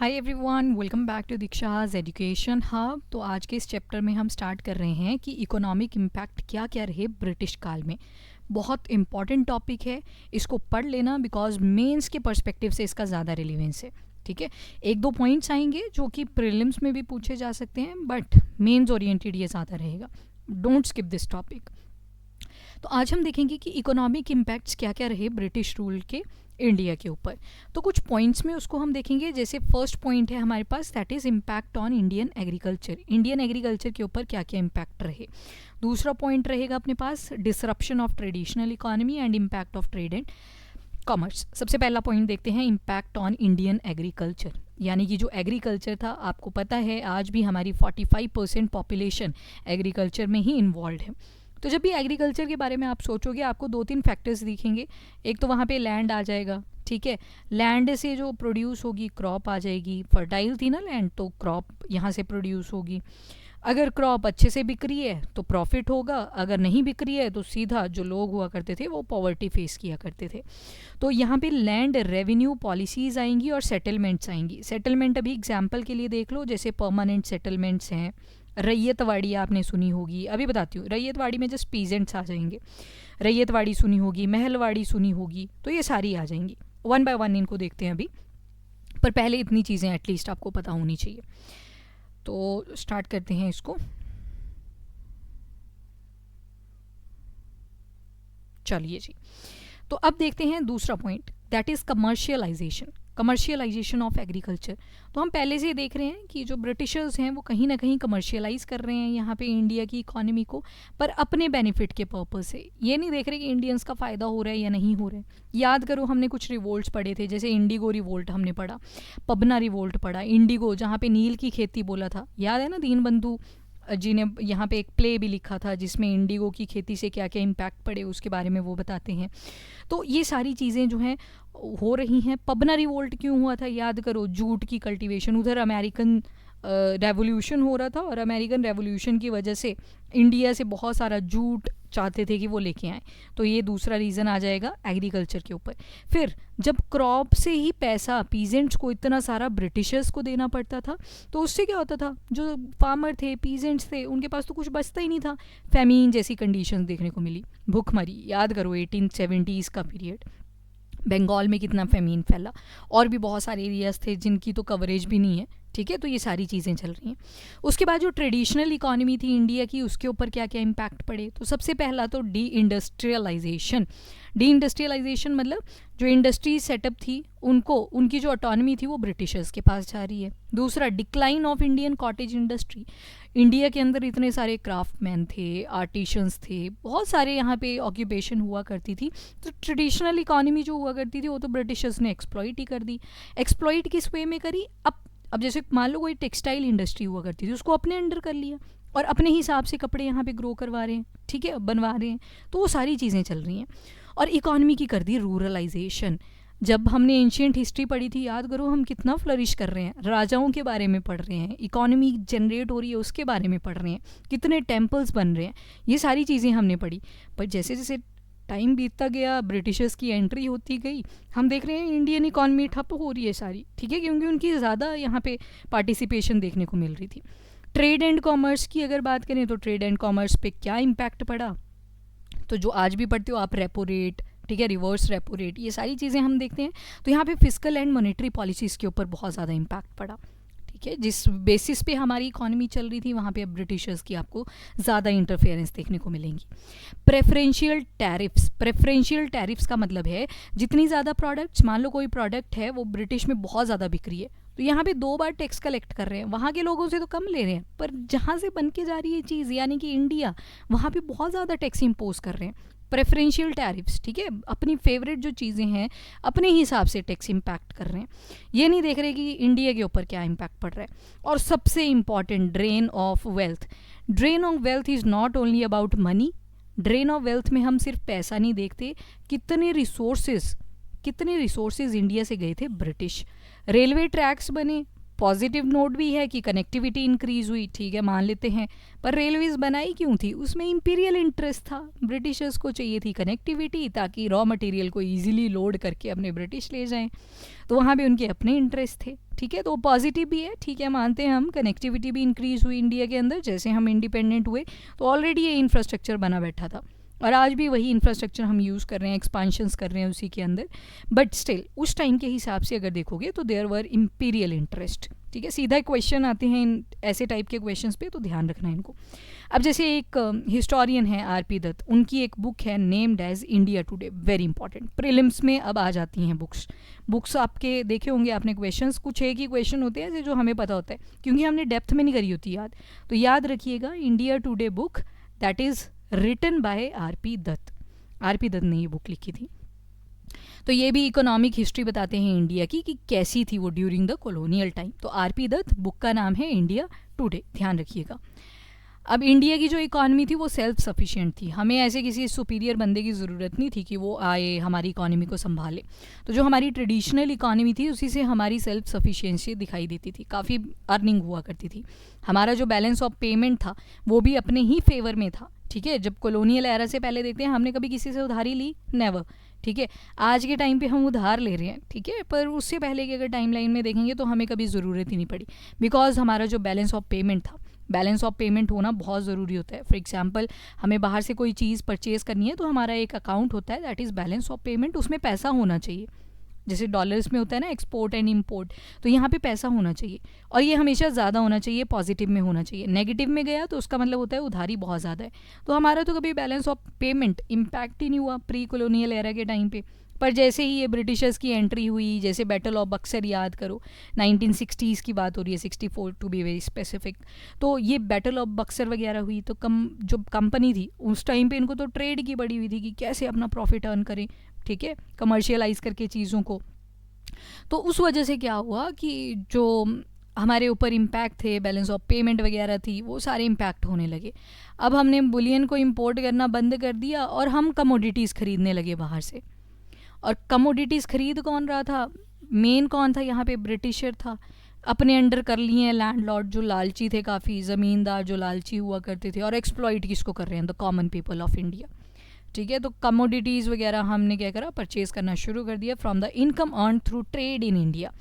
Hi everyone, welcome back to Diksha's education hub. तो आज के इस चैप्टर में हम स्टार्ट कर रहे हैं कि इकोनॉमिक इम्पैक्ट क्या क्या रहे ब्रिटिश काल में। बहुत इंपॉर्टेंट टॉपिक है, इसको पढ़ लेना बिकॉज मेंस के पर्सपेक्टिव से इसका ज़्यादा रिलीवेंस है। ठीक है, एक दो पॉइंट्स आएंगे जो कि प्रीलिम्स में भी पूछे जा सकते हैं, बट मेंस ओरिएंटेड ये ज़्यादा रहेगा। Don't skip this topic. तो आज हम देखेंगे कि इकोनॉमिक इम्पैक्ट्स क्या क्या रहे ब्रिटिश रूल के इंडिया के ऊपर। तो कुछ पॉइंट्स में उसको हम देखेंगे। जैसे फर्स्ट पॉइंट है हमारे पास, that is impact on Indian agriculture. Indian agriculture के ऊपर क्या क्या इम्पैक्ट रहे। दूसरा पॉइंट रहेगा अपने पास disruption of traditional economy and impact of trade and commerce. सबसे पहला पॉइंट देखते हैं, इम्पैक्ट ऑन इंडियन एग्रीकल्चर। यानी कि जो एग्रीकल्चर था, आपको पता है आज भी हमारी 45% पॉपुलेशन एग्रीकल्चर में ही इन्वॉल्व है। तो जब भी एग्रीकल्चर के बारे में आप सोचोगे, आपको दो तीन फैक्टर्स दिखेंगे। एक तो वहाँ पे लैंड आ जाएगा, ठीक है, लैंड से जो प्रोड्यूस होगी क्रॉप आ जाएगी। फर्टाइल थी ना लैंड, तो क्रॉप यहाँ से प्रोड्यूस होगी। अगर क्रॉप अच्छे से बिक रही है तो प्रॉफिट होगा, अगर नहीं बिक रही है तो सीधा जो लोग हुआ करते थे वो पॉवर्टी फेस किया करते थे। तो यहाँ पे लैंड रेवेन्यू पॉलिसीज़ आएंगी और सेटलमेंट्स आएंगी। सेटलमेंट अभी एग्जाम्पल के लिए देख लो, जैसे परमानेंट सेटलमेंट्स हैं। रैयतवाड़ी आपने सुनी होगी, अभी बताती हूँ। रैयतवाड़ी में जस्ट पीजेंट्स आ जाएंगे। रैयतवाड़ी सुनी होगी, महलवाड़ी सुनी होगी, तो ये सारी आ जाएंगी। वन बाय वन इनको देखते हैं अभी, पर पहले इतनी चीज़ें एटलीस्ट आपको पता होनी चाहिए। तो स्टार्ट करते हैं इसको। चलिए जी, तो अब देखते हैं दूसरा point, that is commercialisation. Commercialisation of agriculture. तो हम पहले से देख रहे हैं कि जो ब्रिटिशर्स हैं वो कहीं ना कहीं कमर्शियलाइज कर रहे हैं यहाँ पे इंडिया की इकोनॉमी को, पर अपने बेनिफिट के पर्पस से। ये नहीं देख रहे कि इंडियंस का फ़ायदा हो रहा है या नहीं हो रहा है। याद करो, हमने कुछ रिवोल्ट्स पढ़े थे, जैसे इंडिगो रिवोल्ट हमने पढ़ा, पबना रिवोल्ट पढ़ा। इंडिगो जहाँ पे नील की खेती बोला था, याद है ना, दीनबंधु जी ने यहाँ पे एक प्ले भी लिखा था जिसमें इंडिगो की खेती से क्या क्या इम्पैक्ट पड़े उसके बारे में वो बताते हैं। तो ये सारी चीज़ें जो हैं हो रही हैं। पबना रिवोल्ट क्यों हुआ था, याद करो, जूट की कल्टीवेशन। उधर अमेरिकन रेवोल्यूशन हो रहा था और अमेरिकन रेवोल्यूशन की वजह से इंडिया से बहुत सारा जूट चाहते थे कि वो लेके आए। तो ये दूसरा रीज़न आ जाएगा एग्रीकल्चर के ऊपर। फिर जब क्रॉप से ही पैसा पीजेंट्स को इतना सारा ब्रिटिशर्स को देना पड़ता था, तो उससे क्या होता था, जो फार्मर थे, पीजेंट्स थे, उनके पास तो कुछ बचता ही नहीं था। फैमीन जैसी कंडीशंस देखने को मिली, भूखमरी। याद करो 1870s का पीरियड, बंगाल में कितना फेमीन फैला, और भी बहुत सारे एरियाज थे जिनकी तो कवरेज भी नहीं है। ठीक है, तो ये सारी चीज़ें चल रही हैं। उसके बाद जो ट्रेडिशनल इकोनॉमी थी इंडिया की, उसके ऊपर क्या क्या इम्पैक्ट पड़े। तो सबसे पहला तो डी इंडस्ट्रियलाइजेशन। डी इंडस्ट्रियलाइजेशन मतलब जो इंडस्ट्री सेटअप थी उनको, उनकी जो ऑटोनॉमी थी वो ब्रिटिशर्स के पास जा रही है। दूसरा, decline of Indian cottage industry. India के अंदर इतने सारे क्राफ्टमैन थे, आर्टिशंस थे, बहुत सारे यहाँ पे ऑक्यूपेशन हुआ करती थी। तो ट्रेडिशनल इकोनॉमी जो हुआ करती थी वो तो ब्रिटिशर्स ने एक्सप्लॉइट ही कर दी। एक्सप्लॉइट किस वे में करी, अब जैसे मान लो कोई टेक्सटाइल इंडस्ट्री हुआ करती थी, उसको अपने अंडर कर लिया और अपने हिसाब से कपड़े यहाँ पे ग्रो करवा रहे हैं, ठीक है, बनवा रहे हैं। तो वो सारी चीज़ें चल रही हैं। और इकोनॉमी की कर दी रूरलाइजेशन। जब हमने एंशियंट हिस्ट्री पढ़ी थी, याद करो हम कितना फ्लरिश कर रहे हैं, राजाओं के बारे में पढ़ रहे हैं, इकोनॉमी जनरेट हो रही है उसके बारे में पढ़ रहे हैं, कितने टेम्पल्स बन रहे हैं, ये सारी चीज़ें हमने पढ़ी। पर जैसे जैसे टाइम बीतता गया, ब्रिटिशर्स की एंट्री होती गई, हम देख रहे हैं इंडियन इकॉनमी ठप हो रही है सारी, ठीक है, क्योंकि उनकी ज़्यादा यहाँ पे पार्टिसिपेशन देखने को मिल रही थी। ट्रेड एंड कॉमर्स की अगर बात करें तो ट्रेड एंड कॉमर्स पे क्या इम्पैक्ट पड़ा, तो जो आज भी पढ़ते हो आप, रेपो रेट, ठीक है, रिवर्स रेपो रेट, ये सारी चीज़ें हम देखते हैं। तो यहाँ पे फिजिकल एंड मॉनेटरी पॉलिसीज़ के ऊपर बहुत ज़्यादा इम्पैक्ट पड़ा। ठीक है, जिस बेसिस पे हमारी इकोनॉमी चल रही थी, वहाँ पे अब ब्रिटिशर्स की आपको ज़्यादा इंटरफेरेंस देखने को मिलेंगी। Preferential tariffs. प्रेफरेंशियल टैरिफ्स का मतलब है जितनी ज़्यादा प्रोडक्ट्स, मान लो कोई प्रोडक्ट है वो ब्रिटिश में बहुत ज़्यादा बिक रही है, तो यहाँ पे 2 बार टैक्स कलेक्ट कर रहे हैं। वहाँ के लोगों से तो कम ले रहे हैं, पर जहाँ से बन के जा रही है चीज़, यानी कि इंडिया, वहाँ पे बहुत ज़्यादा टैक्स इम्पोज कर रहे हैं। प्रेफरेंशियल टैरिफ्स, ठीक है, अपनी फेवरेट जो चीज़ें हैं अपने हिसाब से टैक्स इम्पैक्ट कर रहे हैं, ये नहीं देख रहे कि इंडिया के ऊपर क्या इम्पैक्ट पड़ रहा है। और सबसे important, drain of wealth. Drain of wealth is not only about money. Drain of wealth में हम सिर्फ पैसा नहीं देखते, कितने रिसोर्सेज इंडिया से गए थे ब्रिटिश। रेलवे ट्रैक्स बने, पॉजिटिव नोट भी है कि कनेक्टिविटी इंक्रीज हुई, ठीक है मान लेते हैं, पर रेलवेज बनाई क्यों थी? उसमें इंपीरियल इंटरेस्ट था, ब्रिटिशर्स को चाहिए थी कनेक्टिविटी ताकि रॉ मटेरियल को ईजिली लोड करके अपने ब्रिटिश ले जाएं, तो वहाँ भी उनके अपने इंटरेस्ट थे, ठीक है। तो पॉजिटिव भी है, ठीक है मानते हैं हम, कनेक्टिविटी भी इंक्रीज हुई इंडिया के अंदर, जैसे हम इंडिपेंडेंट हुए तो ऑलरेडी ये इंफ्रास्ट्रक्चर बना बैठा था और आज भी वही इंफ्रास्ट्रक्चर हम यूज़ कर रहे हैं, एक्सपांशंस कर रहे हैं उसी के अंदर, बट स्टिल उस टाइम के हिसाब से अगर देखोगे तो देयर वर इंपीरियल इंटरेस्ट, ठीक है। सीधा क्वेश्चन आते हैं इन ऐसे टाइप के क्वेश्चंस पे, तो ध्यान रखना इनको। अब जैसे एक हिस्टोरियन है आर.पी. दत्त, उनकी एक बुक है named as India Today, very important, prelims में अब आ जाती हैं बुक्स आपके देखे होंगे आपने, क्वेश्चंस कुछ एक ही क्वेश्चन होते हैं जो हमें पता होता है क्योंकि हमने डेप्थ में नहीं करी होती याद, तो याद रखिएगा India Today book that is written by R P. Dutt. R P. Dutt ने ये बुक लिखी थी। तो ये भी इकोनॉमिक हिस्ट्री बताते हैं इंडिया की कि कैसी थी वो ड्यूरिंग द कॉलोनियल टाइम। तो आर.पी. दत्त, बुक का नाम है इंडिया टुडे, ध्यान रखिएगा। अब इंडिया की जो इकॉनमी थी वो सेल्फ सफिशिएंट थी, हमें ऐसे किसी सुपीरियर बंदे की ज़रूरत नहीं थी कि वो आए हमारी इकॉनमी को संभाले। तो जो हमारी ट्रेडिशनल इकॉनमी थी उसी से हमारी सेल्फ सफिशिएंसी दिखाई देती थी, काफ़ी अर्निंग हुआ करती थी। हमारा जो बैलेंस ऑफ पेमेंट था वो भी अपने ही फेवर में था, ठीक है। जब कॉलोनियल एरा से पहले देखते हैं हमने कभी किसी से उधारी ली, नेवर, ठीक है। आज के टाइम पे हम उधार ले रहे हैं, ठीक है, पर उससे पहले की अगर टाइम लाइन में देखेंगे तो हमें कभी ज़रूरत ही नहीं पड़ी, बिकॉज हमारा जो बैलेंस ऑफ पेमेंट था, बैलेंस ऑफ पेमेंट होना बहुत ज़रूरी होता है। फॉर एग्जांपल हमें बाहर से कोई चीज़ परचेज़ करनी है तो हमारा एक अकाउंट होता है that is balance of payment, उसमें पैसा होना चाहिए, जैसे डॉलर्स में होता है ना एक्सपोर्ट एंड इंपोर्ट, तो यहाँ पे पैसा होना चाहिए और ये हमेशा ज़्यादा होना चाहिए, पॉजिटिव में होना चाहिए। नेगेटिव में गया तो उसका मतलब होता है उधारी बहुत ज़्यादा है। तो हमारा तो कभी balance of payment impact he नहीं हुआ प्री कॉलोनियल एरा के टाइम पे, पर जैसे ही ये ब्रिटिशर्स की एंट्री हुई, जैसे बैटल ऑफ बक्सर याद करो, 1960s की बात हो रही है, 64 टू बी वेरी स्पेसिफिक, तो ये बैटल ऑफ बक्सर वगैरह हुई तो जो कंपनी थी उस टाइम पे इनको तो ट्रेड की बड़ी हुई थी कि कैसे अपना प्रॉफिट अर्न करें, ठीक है, कमर्शियलाइज करके चीज़ों को। तो उस वजह से क्या हुआ कि जो हमारे ऊपर इम्पैक्ट थे, बैलेंस ऑफ पेमेंट वगैरह थी, वो सारे इम्पैक्ट होने लगे। अब हमने बुलियन को इम्पोर्ट करना बंद कर दिया और हम कमोडिटीज़ खरीदने लगे बाहर से। और कमोडिटीज़ खरीद कौन रहा था? मेन कौन था यहाँ पे? ब्रिटिशर था। अपने अंडर कर लिए हैं लैंडलॉर्ड जो लालची थे, काफ़ी ज़मींदार जो लालची हुआ करते थे, और एक्सप्लॉइट किसको कर रहे हैं? The common people of India, ठीक है। तो कमोडिटीज़ वगैरह हमने क्या करा? परचेज़ करना शुरू कर दिया from the income earn through trade in India.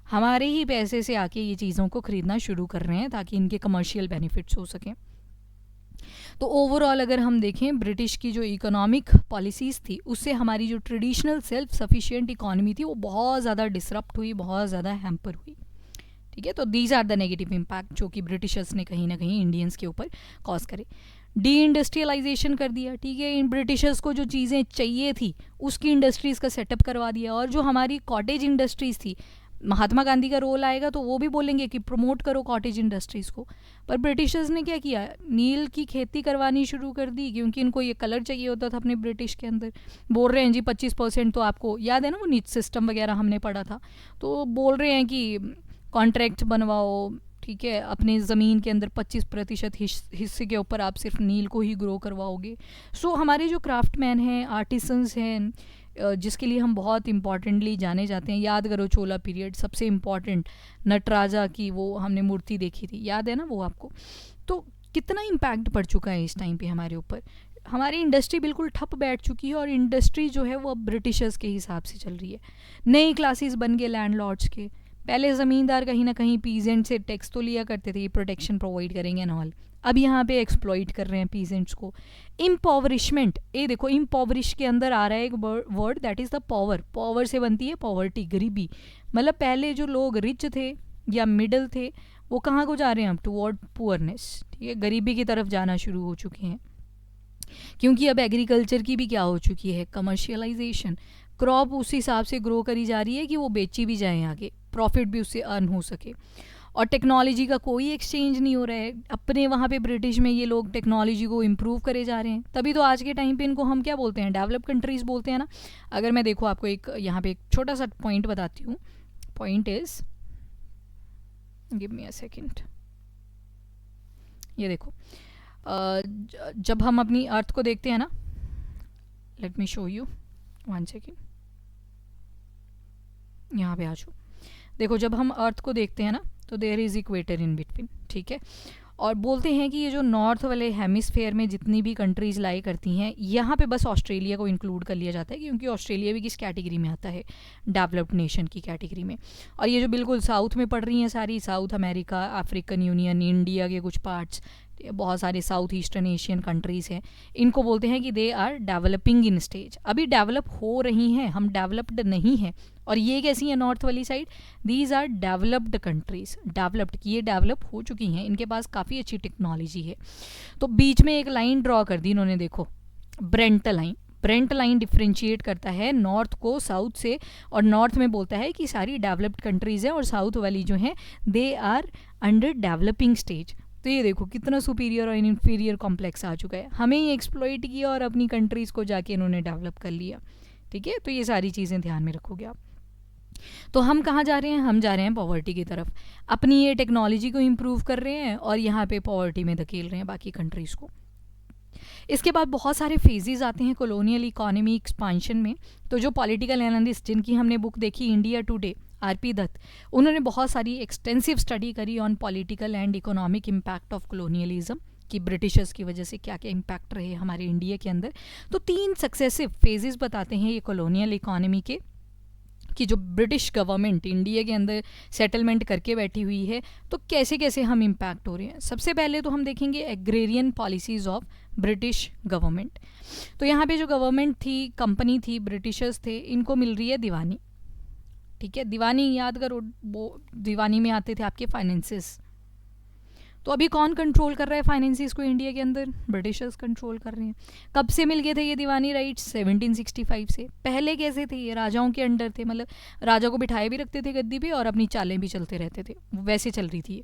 हमारे ही पैसे से आके ये चीज़ों को ख़रीदना शुरू कर रहे हैं ताकि इनके कमर्शियल बेनिफिट्स हो सकें। तो ओवरऑल अगर हम देखें ब्रिटिश की जो इकोनॉमिक पॉलिसीज़ थी उससे हमारी जो ट्रेडिशनल सेल्फ सफिशिएंट इकॉनमी थी वो बहुत ज़्यादा डिसरप्ट हुई, बहुत ज़्यादा हैम्पर हुई, ठीक है। तो these are the negative impact जो कि ब्रिटिशर्स ने कहीं ना कहीं इंडियंस के ऊपर कॉज करे। डी इंडस्ट्रियलाइजेशन कर दिया, ठीक है। इन ब्रिटिशर्स को जो चीज़ें चाहिए थी उसकी इंडस्ट्रीज़ का सेटअप करवा दिया, और जो हमारी कॉटेज इंडस्ट्रीज़ थी, महात्मा गांधी का रोल आएगा तो वो भी बोलेंगे कि प्रमोट करो कॉटेज इंडस्ट्रीज़ को, पर ब्रिटिशर्स ने क्या किया? नील की खेती करवानी शुरू कर दी, क्योंकि इनको ये कलर चाहिए होता था अपने ब्रिटिश के अंदर। बोल रहे हैं जी 25% तो आपको याद है ना, वो नीच सिस्टम वगैरह हमने पढ़ा था, तो बोल रहे हैं कि कॉन्ट्रैक्ट बनवाओ, ठीक है, अपनी ज़मीन के अंदर 25% हिस्से के ऊपर आप सिर्फ नील को ही ग्रो करवाओगे। सो हमारे जो क्राफ्टमैन हैं, आर्टिसंस हैं, जिसके लिए हम बहुत इम्पॉर्टेंटली जाने जाते हैं, याद करो चोला पीरियड, सबसे इम्पॉर्टेंट नटराजा की वो हमने मूर्ति देखी थी, याद है ना वो आपको? तो कितना इम्पैक्ट पड़ चुका है इस टाइम पे हमारे ऊपर। हमारी इंडस्ट्री बिल्कुल ठप बैठ चुकी है, और इंडस्ट्री जो है वो अब ब्रिटिशर्स के हिसाब से चल रही है। नई क्लासेस बन गए लैंडलॉर्ड्स के। पहले ज़मींदार कहीं ना कहीं पीजेंट से टैक्स तो लिया करते थे, प्रोटेक्शन प्रोवाइड करेंगे एंड ऑल, अब यहाँ पे एक्सप्लॉइट कर रहे हैं पीजेंट्स को। इम्पॉवरिशमेंट, ये देखो इम्पॉवरिश के अंदर आ रहा है एक word that is the power. Power से बनती है पॉवर्टी, गरीबी। मतलब पहले जो लोग रिच थे या मिडल थे वो कहाँ को जा रहे हैं अब? टुवर्ड पुअरनेस, ठीक है, गरीबी की तरफ जाना शुरू हो चुके हैं, क्योंकि अब एग्रीकल्चर की भी क्या हो चुकी है? कमर्शियलाइजेशन। क्रॉप उस हिसाब से ग्रो करी जा रही है कि वो बेची भी जाए आगे, प्रॉफिट भी उससे अर्न हो सके। और टेक्नोलॉजी का कोई एक्सचेंज नहीं हो रहा है। अपने वहाँ पे ब्रिटिश में ये लोग टेक्नोलॉजी को इम्प्रूव करे जा रहे हैं, तभी तो आज के टाइम पे इनको हम क्या बोलते हैं? डेवलप कंट्रीज़ बोलते हैं ना। अगर मैं देखो आपको एक यहाँ पे एक छोटा सा पॉइंट बताती हूँ। Point is, give me a second, ये देखो, जब हम अपनी अर्थ को देखते हैं ना, let me show you, 1 second, यहाँ पे आ जाओ। देखो जब हम अर्थ को देखते हैं ना तो there is equator in between, ठीक है। और बोलते हैं कि ये जो नॉर्थ वाले हेमिस्फेयर में जितनी भी कंट्रीज़ लाई करती हैं, यहाँ पे बस ऑस्ट्रेलिया को इंक्लूड कर लिया जाता है, क्योंकि ऑस्ट्रेलिया भी किस कैटेगरी में आता है, डेवलप्ड नेशन की कैटेगरी में। और ये जो बिल्कुल साउथ में पड़ रही हैं सारी, south America, African union, India के कुछ पार्ट्स, बहुत सारे साउथ ईस्टर्न एशियन कंट्रीज़ हैं, इनको बोलते हैं कि they are developing in stage, अभी डेवलप हो रही हैं, हम डेवलप्ड नहीं हैं। और ये कैसी है नॉर्थ वाली side, these are developed countries, developed की ये डेवलप हो चुकी हैं, इनके पास काफ़ी अच्छी टेक्नोलॉजी है। तो बीच में एक लाइन ड्रॉ कर दी इन्होंने, देखो Brent line. Brent line differentiate करता है नॉर्थ को साउथ से, और नॉर्थ में बोलता है कि सारी डेवलप्ड कंट्रीज़ हैं और साउथ वाली जो हैं they are under developing stage. तो ये देखो कितना सुपीरियर और इन्फीरियर कॉम्प्लेक्स आ चुका है, हमें ही एक्सप्लॉइट किया और अपनी कंट्रीज़ को जाके इन्होंने डेवलप कर लिया, ठीक है। तो ये सारी चीज़ें ध्यान में रखोगे आप। तो हम कहाँ जा रहे हैं, हम जा रहे हैं पॉवर्टी की तरफ, अपनी ये टेक्नोलॉजी को इम्प्रूव कर रहे हैं और यहाँ पे पॉवर्टी में धकेल रहे हैं बाकी कंट्रीज़ को। इसके बाद बहुत सारे फेजेस आते हैं कॉलोनियल इकोनॉमी एक्सपांशन में। तो जो पॉलिटिकल एनालिस्ट जिनकी हमने बुक देखी इंडिया टुडे, आरपी दत्त, उन्होंने बहुत सारी एक्सटेंसिव स्टडी करी on political and economic impact of colonialism, कि ब्रिटिशर्स की वजह से क्या क्या इम्पैक्ट रहे हमारे इंडिया के अंदर। तो 3 सक्सेसिव फेजेस बताते हैं ये कॉलोनियल इकोनॉमी के, कि जो ब्रिटिश गवर्नमेंट इंडिया के अंदर सेटलमेंट करके बैठी हुई है तो कैसे कैसे हम इम्पैक्ट हो रहे हैं। सबसे पहले तो हम देखेंगे agrarian policies of British government. तो यहाँ पे जो गवर्नमेंट थी, कंपनी थी, ब्रिटिशर्स थे, इनको मिल रही है दीवानी, ठीक है। दीवानी याद करो, वो दीवानी में आते थे आपके फाइनेंसेस। तो अभी कौन कंट्रोल कर रहा है फाइनेंसिस को इंडिया के अंदर, ब्रिटिशर्स कंट्रोल कर रहे हैं। कब से मिल गए थे ये दीवानी राइट्स, 1765 से। पहले कैसे थे ये, राजाओं के अंडर थे, मतलब राजा को बिठाए भी रखते थे गद्दी पे और अपनी चालें भी चलते रहते थे, वैसे चल रही थी।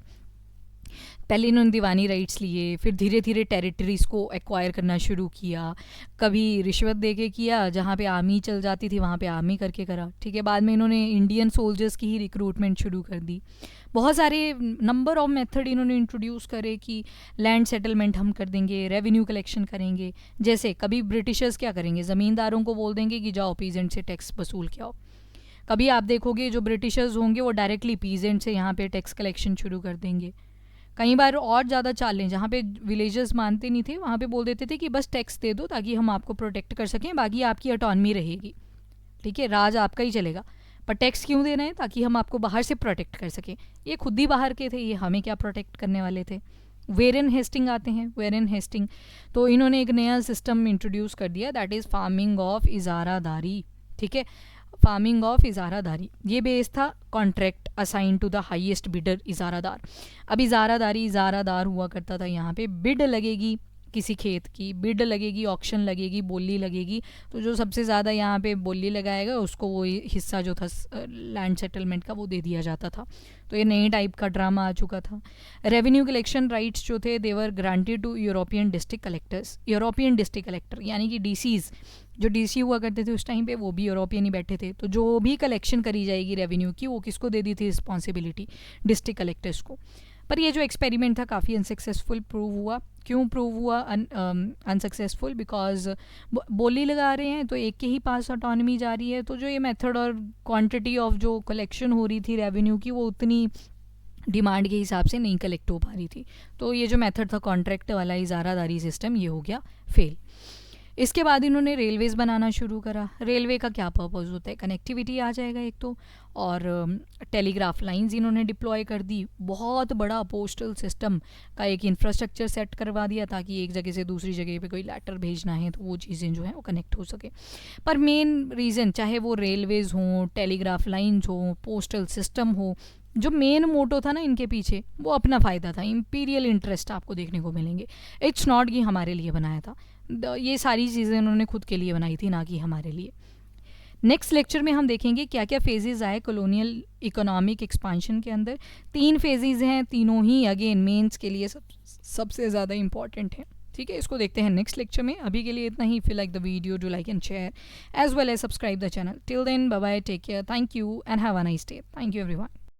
पहले इन्होंने दीवानी राइट्स लिए, फिर धीरे धीरे टेरिटरीज़ को एक्वायर करना शुरू किया, कभी रिश्वत दे के किया, जहाँ पे आर्मी चल जाती थी वहाँ पे आर्मी करके करा, ठीक है। बाद में इन्होंने इंडियन सोल्जर्स की ही रिक्रूटमेंट शुरू कर दी। बहुत सारे नंबर ऑफ मेथड इन्होंने इंट्रोड्यूस करे कि लैंड सेटलमेंट हम कर देंगे, रेवेन्यू कलेक्शन करेंगे। जैसे कभी ब्रिटिशर्स क्या करेंगे, ज़मींदारों को बोल देंगे कि जाओ पीजेंट से टैक्स वसूल के आओ। कभी आप देखोगे जो ब्रिटिशर्स होंगे वो डायरेक्टली पीजेंट से यहाँ पे टैक्स कलेक्शन शुरू कर देंगे। कई बार और ज़्यादा चालें, जहाँ पे विलेजर्स मानते नहीं थे वहाँ पे बोल देते थे कि बस टैक्स दे दो ताकि हम आपको प्रोटेक्ट कर सकें, बाकी आपकी ऑटोनॉमी रहेगी, ठीक है, राज आपका ही चलेगा, पर टैक्स क्यों दे रहे हैं, ताकि हम आपको बाहर से प्रोटेक्ट कर सकें। ये खुद ही बाहर के थे, ये हमें क्या प्रोटेक्ट करने वाले थे। वेरन हेस्टिंग आते हैं, वेरन हेस्टिंग, तो इन्होंने एक नया सिस्टम इंट्रोड्यूस कर दिया, दैट इज़ फार्मिंग ऑफ इजारादारी, ठीक है, फार्मिंग ऑफ इजारादारी। ये बेस था contract assign to the highest bidder इजारादार। अब इजारादार हुआ करता था, यहाँ पे बिड लगेगी किसी खेत की, बिड लगेगी, ऑक्शन लगेगी, बोली लगेगी, तो जो सबसे ज़्यादा यहाँ पे बोली लगाएगा उसको वो हिस्सा जो था लैंड सेटलमेंट का वो दे दिया जाता था। तो ये नए टाइप का ड्रामा आ चुका था। रेवेन्यू कलेक्शन राइट्स जो थे they were granted to European district collectors, European district collector यानी कि डीसीज, जो डीसी हुआ करते थे उस टाइम पे वो भी यूरोपियन ही बैठे थे। तो जो भी कलेक्शन करी जाएगी रेवेन्यू की वो किसको दे दी थी रिस्पॉन्सिबिलिटी, डिस्ट्रिक्ट कलेक्टर्स को। पर ये जो एक्सपेरिमेंट था काफ़ी अनसक्सेसफुल प्रूव हुआ। क्यों प्रूव हुआ अनसक्सेसफुल, बिकॉज बोली लगा रहे हैं तो एक के ही पास ऑटोनॉमी जा रही है, तो जो ये मेथड और क्वांटिटी ऑफ जो कलेक्शन हो रही थी रेवेन्यू की वो उतनी डिमांड के हिसाब से नहीं कलेक्ट हो पा रही थी। तो ये जो मेथड था कॉन्ट्रैक्ट वाला इजारादारी सिस्टम, ये हो गया फेल। इसके बाद इन्होंने रेलवेज़ बनाना शुरू करा। रेलवे का क्या पर्पस होता है, कनेक्टिविटी आ जाएगा एक तो, और टेलीग्राफ लाइंस इन्होंने डिप्लॉय कर दी। बहुत बड़ा पोस्टल सिस्टम का एक इंफ्रास्ट्रक्चर सेट करवा दिया ताकि एक जगह से दूसरी जगह पे कोई लेटर भेजना है तो वो चीज़ें जो हैं वो कनेक्ट हो सके। पर मेन रीज़न, चाहे वो रेलवेज़ हों, टेलीग्राफ लाइंस हों, पोस्टल सिस्टम हो, जो मेन मोटो था ना इनके पीछे वो अपना फ़ायदा था, इंपीरियल इंटरेस्ट आपको देखने को मिलेंगे। इट्स नॉट कि हमारे लिए बनाया था, ये सारी चीज़ें उन्होंने खुद के लिए बनाई थी, ना कि हमारे लिए। नेक्स्ट लेक्चर में हम देखेंगे क्या क्या फेजेज़ आए कॉलोनियल इकोनॉमिक एक्सपांशन के अंदर। 3 फेजेज़ हैं, तीनों ही अगेन मेंस के लिए सबसे ज़्यादा इंपॉर्टेंट है, ठीक है। इसको देखते हैं नेक्स्ट लेक्चर में। अभी के लिए इतना ही। Feel like the video, do like and share as well as subscribe the channel. Till then bye bye, take care, thank you and have a nice day. Thank you everyone.